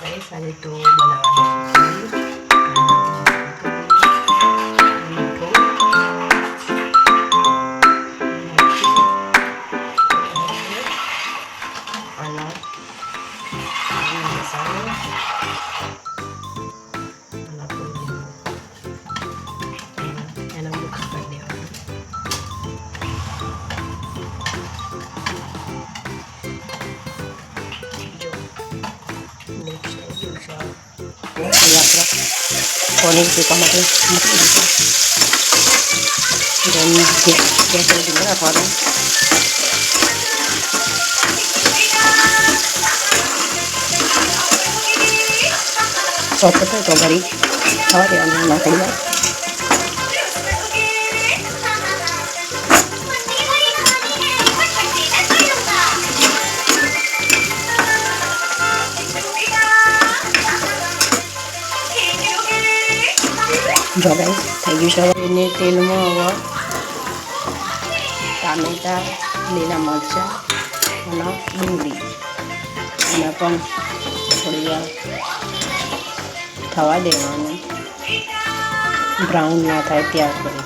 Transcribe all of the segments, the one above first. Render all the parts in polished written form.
Guys આજે તો બનાવવાનું पनीर टीका માટે ગેસ ઉપર રાખવાનું સોફ્ટ તો ભરી થવા દેવાનું નાખી દે જો ગાઈસ થઈ ગયું છે એને તેલમાં હવે ટામેટા લીલા મરચાં અને ડુંગળી એને પણ થોડી વાર થવા દેવાનું બ્રાઉન ના થાય ત્યાર સુધી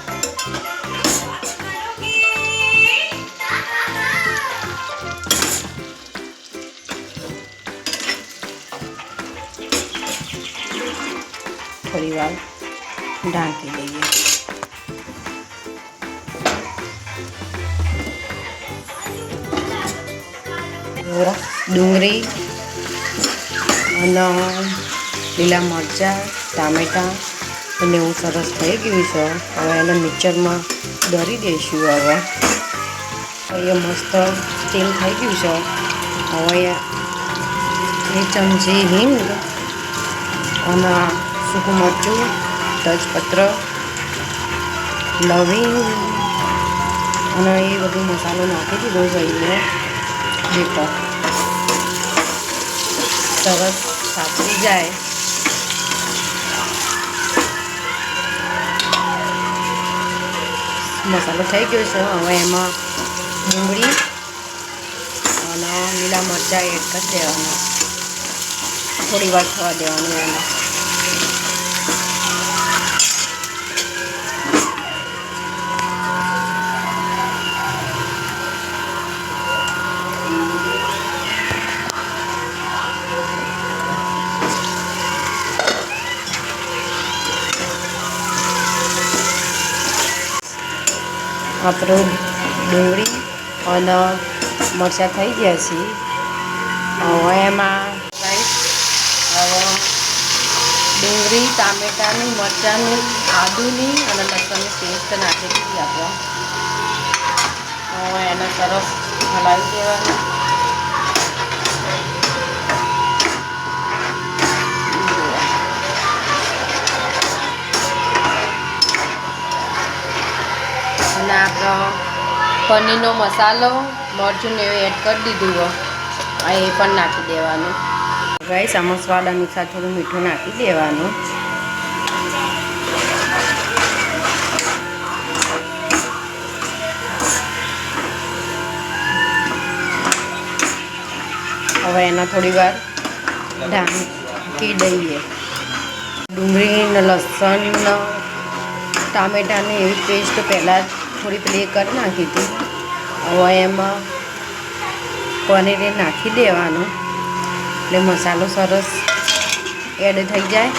થોડી વાર ढांकी दीजिए डूंगरी लीला मरचा टामेटा અને એવું સરસ થઈ ગયું છે હવે એને મિક્સરમાં દળી દઈશું હવે એ મસ્ત તેલ થઈ ગયું છે હવે એક ચમચી હિંગ અને સૂકું મરચું तेजपत्र लविंग અને એ બધું મસાલો નાખી દીધો છે દેખો સરસ સાતરી જાય મસાલો થઈ ગયો છે હવે એમાં ડુંગળી અને લીલા મરચાં એડ કરી દેવાના થોડી વાર થવા દેવાનું એમાં આપણું ડુંગળી અને મરચાં થઈ ગયા છે હવે એમાં હવે ડુંગળી ટામેટાની મરચાંની આદુની અને લસણની પેસ્ટ નાખી દીધી આપણે હવે એને સરસ હલાવી દેવાનું અને આપણો પનીરનો મસાલો મરચું ને એવું એડ કરી દીધું એ પણ નાખી દેવાનું ગાઈસ આમાં સ્વાદ અનુસાર થોડું મીઠું નાખી દેવાનું હવે એના થોડી વાર ઢાંકી દઈએ ડુંગળી ને લસણ ટામેટાની એવી પેસ્ટ પહેલાં થોડી પેલી કરી નાખી હતી હવે એમાં પનીર નાખી દેવાનું એટલે મસાલો સરસ એડ થઈ જાય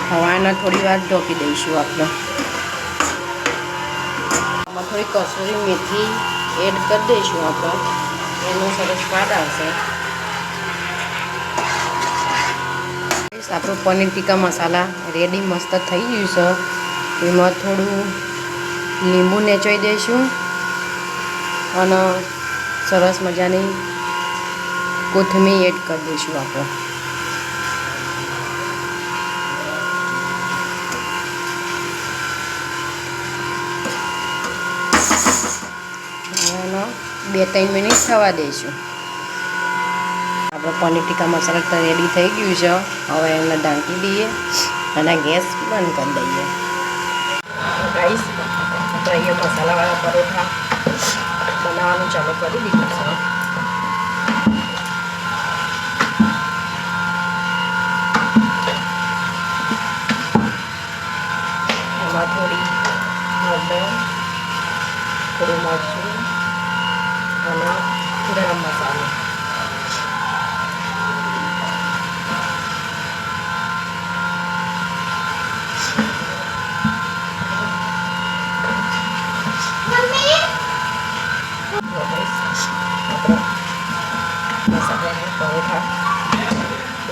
હવાના થોડી વાર ઢોકી દઈશું આપણે આમાં થોડી કસૂરી મેથી એડ કરી દઈશું આપણે એનો સરસ સ્વાદ આવશે આપણું પનીર ટીકા મસાલા રેડી મસ્ત થઈ ગયું છે એમાં થોડું લીંબુ નેચોઈ દઈશું અને સરસ મજાની કોથમીર એડ કરી દઈશું આપણે એનો 2-3 મિનિટ થવા દઈશું આપણો પનીર ટીકા મસાલા તો રેડી થઈ ગયું છે હવે એને ઢાંકી દઈએ અને ગેસ બંધ કરી દઈએ ગાઈસ તો અહીંયા મસાલાવાળા પરોઠા બનાવવાનું ચાલુ કરી દીધું છે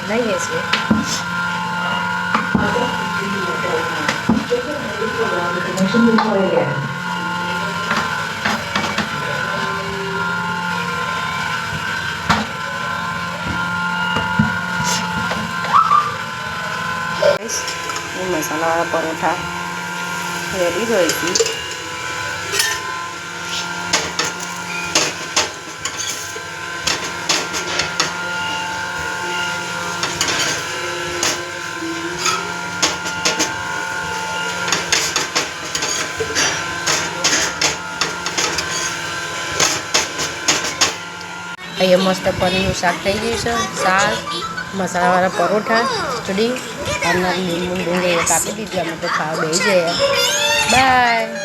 લઈએ છીએ. મસાલાવાળા પરોઠા રેડી હોય છે. અહીંયા મસ્ત પનીરનું શાક થઈ ગયું છે. શાક, મસાલાવાળા પરોઠા, ખીચડી અને લીંબુ ડુંગળી કાપી દીધી. અમે તો ખાવા બેસી ગયા. બાય.